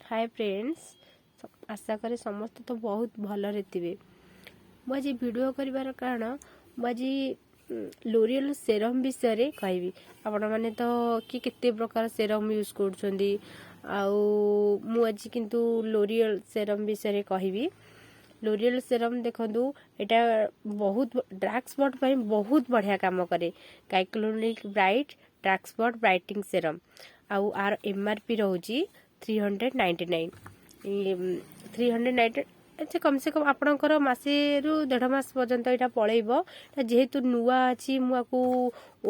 Hi friends, आशा करे समस्त तो बहुत भलरे थे। मुझे वीडियो कर कारण मुझे लोरियल सेरम विषय कहबी। आपण मैंने तो कि केते प्रकार सेरम यूज कर आज किंतु लोरियल सेरम विषय कहबी। लोरियल सेरम देखु एटा बहुत डार्क स्पॉट पर बहुत बढ़िया काम करे। Cyclonic bright dark spot brightening serum आर एमआरपी रोची 399 390। अच्छा कम से कम आपणकर मसे रु 1.5 मास पर्यंत यहाँ पलैब। जेहेतु नुआ अच्छी मुझे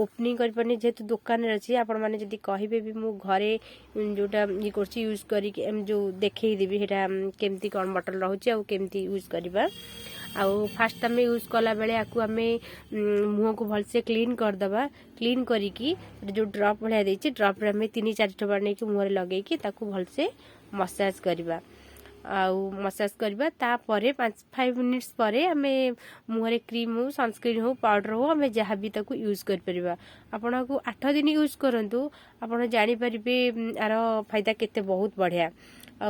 ओपनिंग कर जेहेतु दुकान अच्छी आपण मैंने जब कहे भी मु घरे जोटा ये कर यूज कर जो देखदेवी केमती कौन बटल रोचे आमती यूज करवा। फास्ट आम यूज कला बेले आकु आम मुह को भलसे क्लीन करदे। क्लीन करिकी जो ड्रप भाया देती ड्रप आम 3-4 टोपा नहीं मुहर लगे भलसे मसाज करवा। मसाज करवा तापर 5 मिनिट्स पर आम मुहरे क्रीम हो सनस्क्रीन हो पाउडर हो आम जहाँ भी ताकू यूज कर आपन को 8 दिन यूज करंतु आपन जानि परिबे आर फायदा केते बहुत बढ़िया।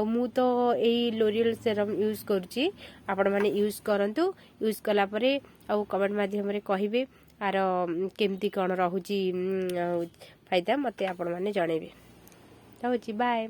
मु तो यही लोरियल सेरम यूज करुच्ची। आपण माने यूज करंतु। यूज कला परे कमेंट माध्यम रे कहिबे आर केमती कौन रहुची फायदा मते आपण माने जणेबे। बाय।